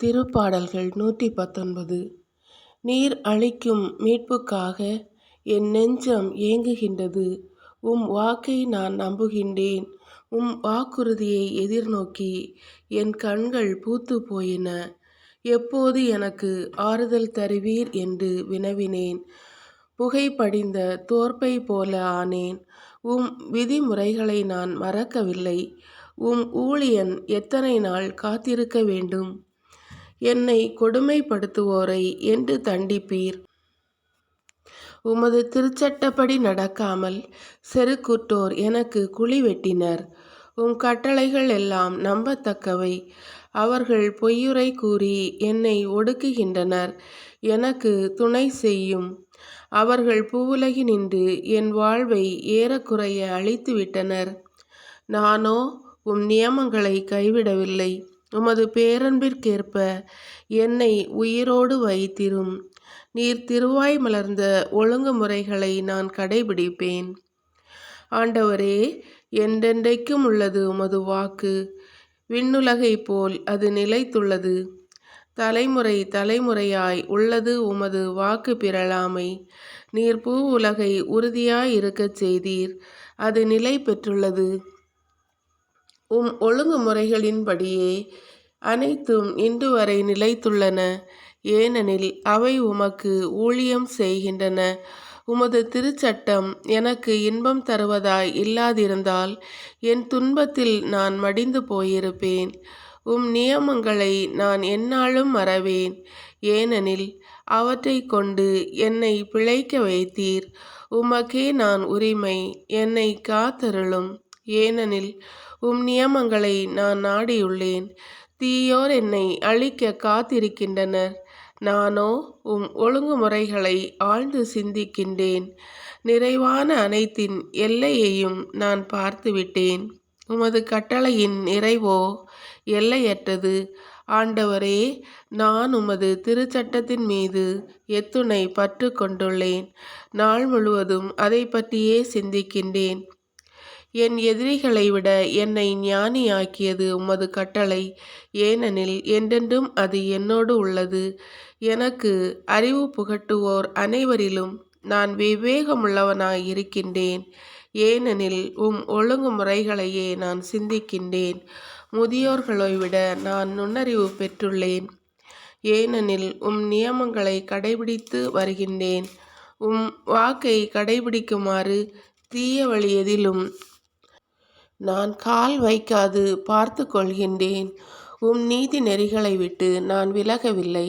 திருப்பாடல்கள் 119. நீர் அளிக்கும் மீட்புக்காக என் நெஞ்சம் ஏங்குகின்றது. உம் வாக்கை நான் நம்புகின்றேன். உம் வாக்குறுதியை எதிர்நோக்கி என் கண்கள் பூத்து போயின. எப்போது எனக்கு ஆறுதல் தருவீர் என்று வினவினேன். புகை படிந்த தோற்பை போல ஆனேன். உம் விதிமுறைகளை நான் மறக்கவில்லை. உம் ஊழியன் எத்தனை நாள் காத்திருக்க வேண்டும்? என்னை கொடுமைப்படுத்துவோரை என்று தண்டிப்பீர். உமது திருச்சட்டப்படி நடக்காமல் செருக்குற்றோர் எனக்கு குழி வெட்டினர். உம் கட்டளைகள் எல்லாம் நம்பத்தக்கவை. அவர்கள் பொய்யுரை கூறி என்னை ஒடுக்குகின்றனர். எனக்கு துணை செய்யும். அவர்கள் பூவுலகினின்று என் வாழ்வை ஏறக்குறைய அழித்துவிட்டனர். நானோ உம் நியமங்களை கைவிடவில்லை. உமது பேரன்பிற்கேற்ப என்னை உயிரோடு வைத்திரும். நீர் திருவாய் மலர்ந்த ஒழுங்குமுறைகளை நான் கடைபிடிப்பேன். ஆண்டவரே, என்றென்றைக்கும் உள்ளது உமது வாக்கு. விண்ணுலகைப் போல் அது நிலைத்துள்ளது. தலைமுறை தலைமுறையாய் உள்ளது உமது வாக்கு பிறழாமை. நீர் பூ உலகை உறுதியாய் இருக்கச் செய்தீர். அது நிலை பெற்றுள்ளது. உம் ஒழுங்குமுறைகளின்படியே அனைத்தும் இன்று வரை நிலைத்துள்ளன. ஏனெனில் அவை உமக்கு ஊழியம் செய்கின்றன. உமது திருச்சட்டம் எனக்கு இன்பம் தருவதாய் இல்லாதிருந்தால் என் துன்பத்தில் நான் மடிந்து போயிருப்பேன். உம் நியமங்களை நான் எந்நாளும் மறவேன். ஏனெனில் அவற்றை கொண்டு என்னை பிழைக்க வைத்தீர். உமக்கே நான் உரிமை. என்னை காத்தருளும். ஏனெனில் உம் நியமங்களை நான் நாடியுள்ளேன். தீயோர் என்னை அழிக்க காத்திருக்கின்றனர். நானோ உம் ஒழுங்குமுறைகளை ஆழ்ந்து சிந்திக்கின்றேன். நிறைவான அனைத்தின் எல்லையையும் நான் பார்த்துவிட்டேன். உமது கட்டளையின் நிறைவோ எல்லையற்றது. ஆண்டவரே, நான் உமது திருச்சட்டத்தின் மீது எத்துணை பற்று கொண்டுள்ளேன். நாள் முழுவதும் அதை பற்றியே சிந்திக்கின்றேன். என் எதிரிகளை விட என்னை ஞானியாக்கியது உமது கட்டளை. ஏனெனில் என்றென்றும் அது என்னோடு உள்ளது. எனக்கு அறிவு புகட்டுவோர் அனைவரிலும் நான் விவேகமுள்ளவனாய் இருக்கின்றேன். ஏனெனில் உம் ஒழுங்குமுறைகளையே நான் சிந்திக்கின்றேன். முதியோர்களை விட நான் நுண்ணறிவு பெற்றுள்ளேன். ஏனெனில் உம் நியமங்களை கடைபிடித்து வருகின்றேன். உம் வாக்கை கடைபிடிக்குமாறு தீய வழி எதிலும் நான் கால் வைக்காது பார்த்து கொள்கின்றேன். உம் நீதி நெறிகளை விட்டு நான் விலகவில்லை.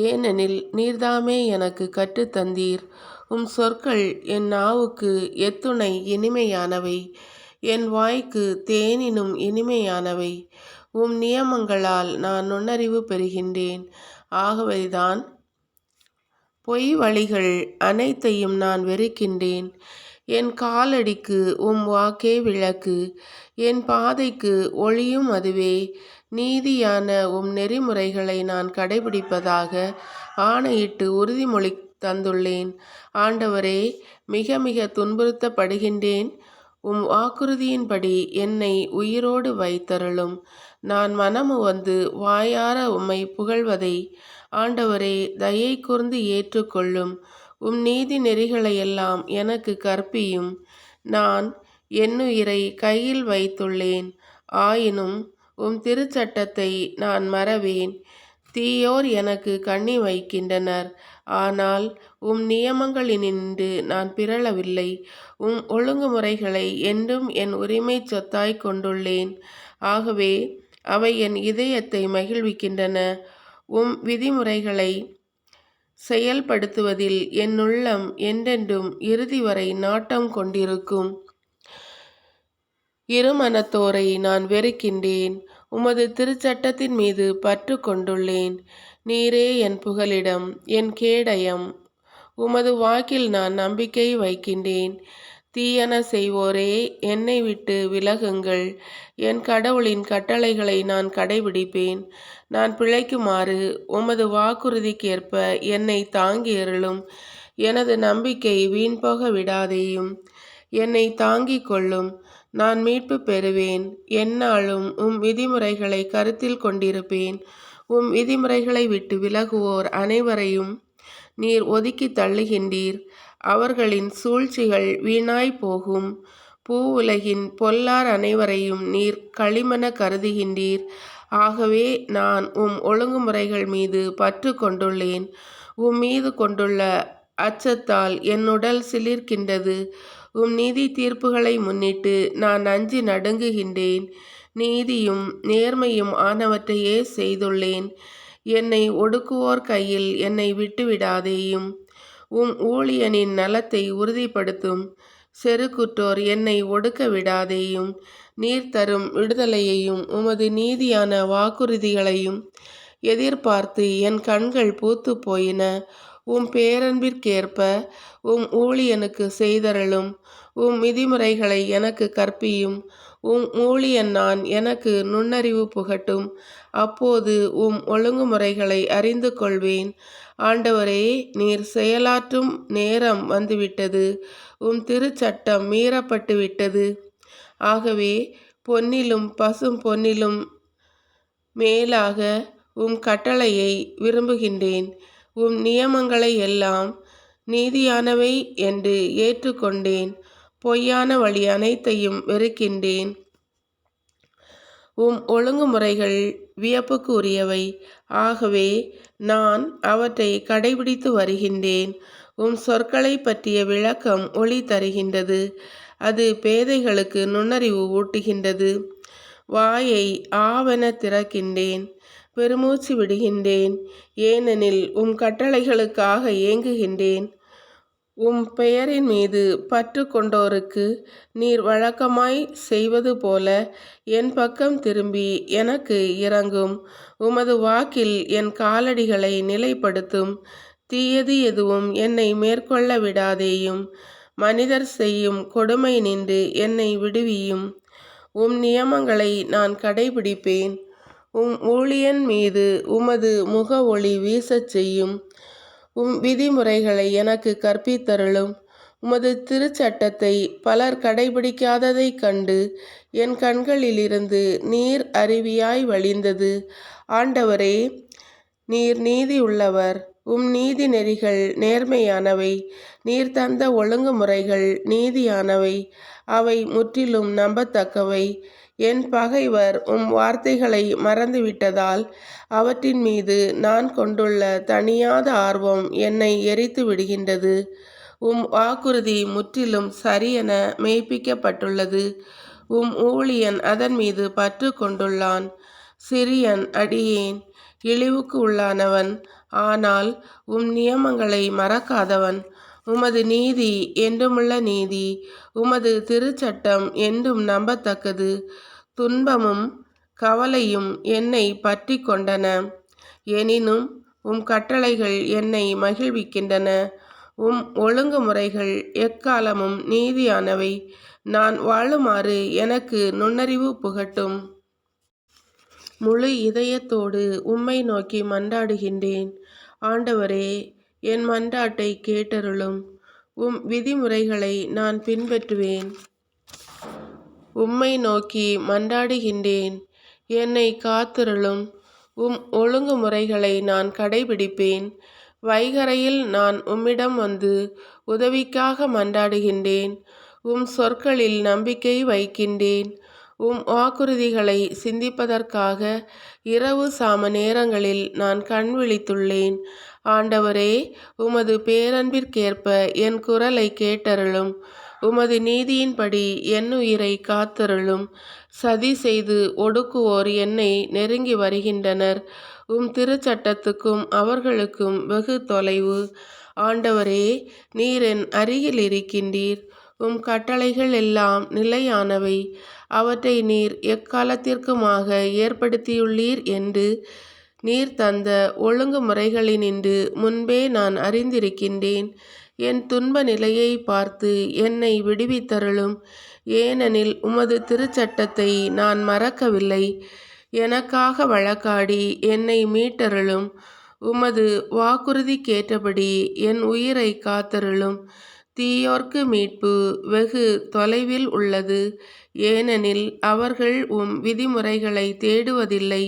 ஏனெனில் நீர்தாமே எனக்கு கற்றுத்தந்தீர். உம் சொற்கள் என் நாவுக்கு எத்துணை இனிமையானவை. என் வாய்க்கு தேனினும் இனிமையானவை. உம் நியமங்களால் நான் நுண்ணறிவு பெறுகின்றேன். ஆகவேதான் பொய் வழிகள் அனைத்தையும் நான் வெறுக்கின்றேன். என் காலடிக்கு உம் வாக்கே விளக்கு. என் பாதைக்கு ஒளியும் அதுவே. நீதியான உம் நெறிமுறைகளை நான் கடைபிடிப்பதாக ஆணையிட்டு உறுதிமொழி தந்துள்ளேன். ஆண்டவரே, மிக மிக துன்புறுத்தப்படுகின்றேன். உம் வாக்குறுதியின்படி என்னை உயிரோடு வைத்தருளும். நான் மனமுவந்து வாயார உம்மை புகழ்வதை ஆண்டவரே தயை கூர்ந்து ஏற்றுக்கொள்ளும். உம் நீதி நெறிகளையெல்லாம் எனக்கு கற்பியும். நான் என்னுயிரை கையில் வைத்துள்ளேன். ஆயினும் உம் திருச்சட்டத்தை நான் மறவேன். தீயோர் எனக்கு கண்ணி வைக்கின்றனர். ஆனால் உம் நியமங்களினின்று நான் பிறழவில்லை. உம் ஒழுங்குமுறைகளை என்றும் என் உரிமை சொத்தாய் கொண்டுள்ளேன். ஆகவே அவை என் இதயத்தை மகிழ்விக்கின்றன. உம் விதிமுறைகளை செயல்படுத்துவதில் என் உள்ளம் என்றென்றும் இறுதி வரை நாட்டம் கொண்டிருக்கும். இருமனத்தோரை நான் வெறுக்கின்றேன். உமது திருச்சட்டத்தின் மீது பற்று கொண்டுள்ளேன். நீரே என் புகலிடம், என் கேடயம். உமது வாக்கில் நான் நம்பிக்கை வைக்கின்றேன். தீயன செய்வோரே, என்னை விட்டு விலகுங்கள். என் கடவுளின் கட்டளைகளை நான் கடைபிடிப்பேன். நான் பிழைக்குமாறு உமது வாக்குறுதிக்கேற்ப என்னை தாங்கி அருளும். எனது நம்பிக்கை வீண்போக விடாதேயும். என்னை தாங்கிக் கொள்ளும். நான் மீட்பு பெறுவேன். எந்நாளும் உம் விதிமுறைகளை கருத்தில் கொண்டிருப்பேன். உம் விதிமுறைகளை விட்டு விலகுவோர் அனைவரையும் நீர் ஒதுக்கி தள்ளுகின்றீர். அவர்களின் சூழ்ச்சிகள் வீணாய் போகும். பூவுலகின் பொல்லார் அனைவரையும் நீர் களிமன கருதுகின்றீர். ஆகவே நான் உம் ஒழுங்குமுறைகள் மீது பற்று கொண்டுள்ளேன். உம் மீது கொண்டுள்ள அச்சத்தால் என் உடல் சிலிர்க்கின்றது. உம் நீதி தீர்ப்புகளை முன்னிட்டு நான் அஞ்சி நடுங்குகின்றேன். நீதியும் நேர்மையும் ஆனவற்றையே செய்துள்ளேன். என்னை ஒடுக்குவோர் கையில் என்னை விட்டுவிடாதேயும். உம் ஊழியனின் நலத்தை உறுதிப்படுத்தும். செருக்குற்றோர் என்னை ஒடுக்க விடாதேயும். நீர் தரும் விடுதலையையும் உமது நீதியான வாக்குறுதிகளையும் எதிர்பார்த்து என் கண்கள் பூத்து போயின. உம் பேரன்பிற்கேற்ப உம் ஊழியனுக்கு செய்தருளும். உம் விதிமுறைகளை எனக்கு கற்பியும். உம் ஊழியன் நான் எனக்கு நுண்ணறிவு புகட்டும். அப்போது உம் ஒழுங்குமுறைகளை அறிந்து கொள்வேன். ஆண்டவரே, நீர் செயலாற்றும் நேரம் வந்துவிட்டது. உம் திருச்சட்டம் மீறப்பட்டு விட்டது. ஆகவே பொன்னிலும் பசும் பொன்னிலும் மேலாக உம் கட்டளையை விரும்புகின்றேன். உம் நியமங்களை எல்லாம் நீதியானவை என்று ஏற்றுக்கொண்டேன். பொய்யான வழி அனைத்தையும் வெறுக்கின்றேன். உம் ஒழுங்குமுறைகள் வியப்புக்கு உரியவை. ஆகவே நான் அவற்றை கடைபிடித்து வருகின்றேன். உம் சொற்களை பற்றிய விளக்கம் ஒளி தருகின்றது. அது பேதைகளுக்கு நுண்ணறிவு ஊட்டுகின்றது. வாயை ஆவென திறக்கின்றேன், பெருமூச்சு விடுகின்றேன். ஏனெனில் உம் கட்டளைகளுக்காக ஏங்குகின்றேன். உம் பெயரின் மீது பற்று கொண்டோருக்கு நீர் வழக்கமாய் செய்வது போல என் பக்கம் திரும்பி எனக்கு இரங்கும். உமது வாக்கில் என் காலடிகளை நிலைப்படுத்தும். தீயது எதுவும் என்னை மேற்கொள்ள விடாதேயும். மனிதர் செய்யும் கொடுமை நின்று என்னை விடுவியும். உம் நியமங்களை நான் கடைபிடிப்பேன். உம் ஊழியன் மீது உமது முக ஒளி வீசச் செய்யும். உம் விதிமுறைகளை எனக்கு கற்பித்தருளும். உமது திருச்சட்டத்தை பலர் கடைபிடிக்காததைக் கண்டு என் கண்களிலிருந்து நீர் அருவியாய் வழிந்தது. ஆண்டவரே, நீர் நீதி உள்ளவர். உம் நீதி நெறிகள் நேர்மையானவை. நீர் தந்த ஒழுங்குமுறைகள் நீதியானவை. அவை முற்றிலும் நம்பத்தக்கவை. என் பகைவர் உம் வார்த்தைகளை மறந்துவிட்டதால் அவற்றின் மீது நான் கொண்டுள்ள தணியாத ஆர்வம் என்னை எரித்து விடுகின்றது. உம் வாக்குறுதி முற்றிலும் சரியென மெய்ப்பிக்கப்பட்டுள்ளது. உம் ஊழியன் அதன் மீது பற்று கொண்டுள்ளான். சிறியன் அடியேன், இழிவுக்கு உள்ளானவன். ஆனால் உம் நியமங்களை மறக்காதவன். உமது நீதி என்றுமுள்ள நீதி. உமது திருச்சட்டம் என்றும் நம்பத்தக்கது. துன்பமும் கவலையும் என்னை பற்றி கொண்டன. எனினும் உம் கட்டளைகள் என்னை மகிழ்விக்கின்றன. உம் ஒழுங்குமுறைகள் எக்காலமும் நீதியானவை. நான் வாழுமாறு எனக்கு நுண்ணறிவு புகட்டும். முழு இதயத்தோடு உம்மை நோக்கி மன்றாடுகின்றேன். ஆண்டவரே, என் மன்றாட்டை கேட்டருளும். உம் விதிமுறைகளை நான் பின்பற்றுவேன். உம்மை நோக்கி மன்றாடுகின்றேன். என்னை காத்தருளும். உம் ஒழுங்குமுறைகளை நான் கடைபிடிப்பேன். வைகறையில் நான் உம்மிடம் வந்து உதவிக்காக மன்றாடுகின்றேன். உம் சொற்களில் நம்பிக்கை வைக்கின்றேன். உம் வாக்குறுதிகளை சிந்திப்பதற்காக இரவு சாம நேரங்களில் நான் கண் விழித்துள்ளேன். ஆண்டவரே, உமது பேரன்பிற்கேற்ப என் குரலை கேட்டருளும். உமது நீதியின்படி என் உயிரை காத்தருளும். சதி செய்து ஒடுக்குவோர் என்னை நெருங்கி வருகின்றனர். உம் திருச்சட்டத்துக்கும் அவர்களுக்கும் வெகு தொலைவு. ஆண்டவரே, நீர் என் அருகில் இருக்கின்றீர். உம் கட்டளைகள் எல்லாம் நிலையானவை. அவற்றை நீர் எக்காலத்திற்குமாக ஏற்படுத்தியுள்ளீர் என்று நீர் தந்த ஒழுங்குமுறைகளினின்று முன்பே நான் அறிந்திருக்கின்றேன். என் துன்ப நிலையை பார்த்து என்னை விடுவித்தருளும். ஏனெனில் உமது திருச்சட்டத்தை நான் மறக்கவில்லை. எனக்காக வழக்காடி என்னை மீட்டருளும். உமது வாக்குறுதிக்கேற்றபடி என் உயிரை காத்தருளும். தீயோர்க்கு மீட்பு வெகு தொலைவில் உள்ளது. ஏனெனில் அவர்கள் உம் விதிமுறைகளை தேடுவதில்லை.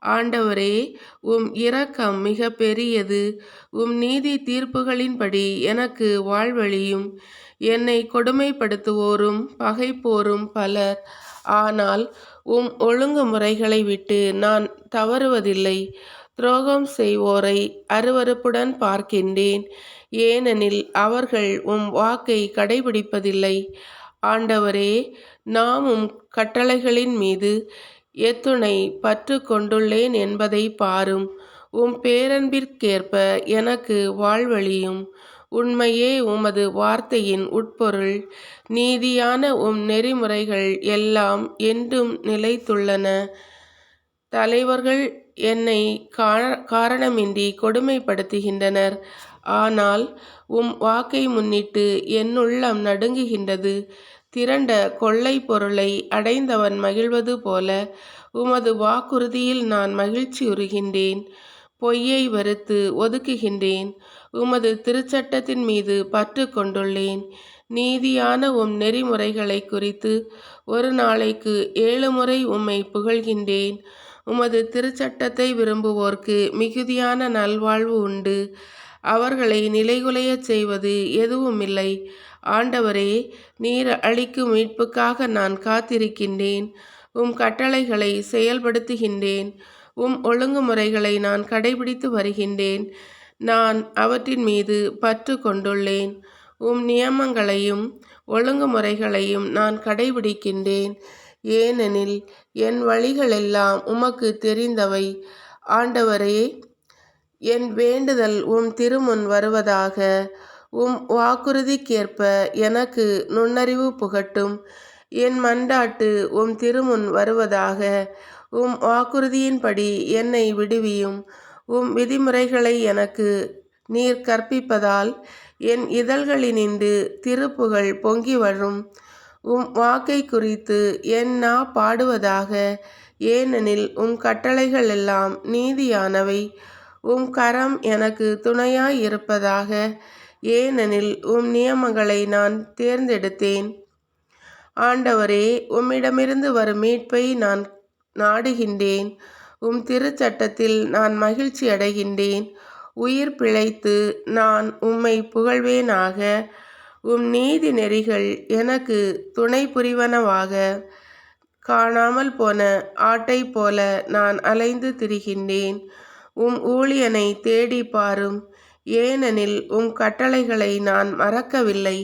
ஆண்டவரே, உம் இரக்கம் மிக பெரியது. உம் நீதி தீர்ப்புகளின்படி எனக்கு வாழ்வளியும். என்னை கொடுமைப்படுத்துவோரும் பகைப்போரும் பலர். ஆனால் உம் ஒழுங்குமுறைகளை விட்டு நான் தவறுவதில்லை. துரோகம் செய்வோரை அருவருப்புடன் பார்க்கின்றேன். ஏனெனில் அவர்கள் உம் வாக்கை கடைபிடிப்பதில்லை. ஆண்டவரே, நான் உம் கட்டளைகளின் மீது எத்துணை பற்று கொண்டுள்ளேன் என்பதை பாரும். உம் பேரன்பிற்கேற்ப எனக்கு வாழ்வளியும். உண்மையே உமது வார்த்தையின் உட்பொருள். நீதியான உம் நெறிமுறைகள் எல்லாம் என்றும் நிலைத்துள்ளன. தலைவர்கள் என்னை காரணமின்றி கொடுமைப்படுத்துகின்றனர். ஆனால் உம் வாக்கை முன்னிட்டு என் உள்ளம் நடுங்குகின்றது. திரண்ட கொள்ளை பொருளை அடைந்தவன் மகிழ்வது போல உமது வாக்குறுதியில் நான் மகிழ்ச்சியுறுகின்றேன். பொய்யை வெறுத்து ஒதுக்குகின்றேன். உமது திருச்சட்டத்தின் மீது பற்று கொண்டுள்ளேன். நீதியான உம் நெறிமுறைகளை குறித்து ஒரு நாளைக்கு 7 முறை உம்மை புகழ்கின்றேன். உமது திருச்சட்டத்தை விரும்புவோர்க்கு மிகுதியான நல்வாழ்வு உண்டு. அவர்களை நிலைகுலையச் செய்வது எதுவுமில்லை. ஆண்டவரே, நீர் அளிக்கும் மீட்புக்காக நான் காத்திருக்கின்றேன். உம் கட்டளைகளை செயல்படுத்துகின்றேன். உம் ஒழுங்குமுறைகளை நான் கடைபிடித்து வருகின்றேன். நான் அவற்றின் மீது பற்று கொண்டுள்ளேன். உம் நியமங்களையும் ஒழுங்குமுறைகளையும் நான் கடைபிடிக்கின்றேன். ஏனெனில் என் வழிகளெல்லாம் உமக்கு தெரிந்தவை. ஆண்டவரே, என் வேண்டுதல் உம் திருமுன் வருவதாக. உம் வாக்குறுதிக்கேற்ப எனக்கு நுண்ணறிவு புகட்டும். என் மன்றாட்டு உம் திருமுன் வருவதாக. உம் வாக்குறுதியின்படி என்னை விடுவியும். உம் விதிமுறைகளை எனக்கு நீர் கற்பிப்பதால் என் இதழ்களினின்று திருப்புகழ் பொங்கி வரும். உம் வாக்கை குறித்து என் நா பாடுவதாக. ஏனெனில் உம் கட்டளைகள் எல்லாம் நீதியானவை. உம் கரம் எனக்கு துணையாய் இருப்பதாக. ஏனெனில் உம் நியமங்களை நான் தேர்ந்தெடுத்தேன். ஆண்டவரே, உம்மிடமிருந்து வரும் மீட்பை நான் நாடுகின்றேன். உம் திருச்சட்டத்தில் நான் மகிழ்ச்சி அடைகின்றேன். உயிர் பிழைத்து நான் உம்மை புகழ்வேனாக. உம் நீதி நெறிகள் எனக்கு துணை புரிவனவாக. காணாமல் போன ஆட்டைப் போல நான் அலைந்து திரிகின்றேன். உம் ஊழியனை தேடி பாரும். ஏனெனில் உம் கட்டளைகளை நான் மறக்கவில்லை.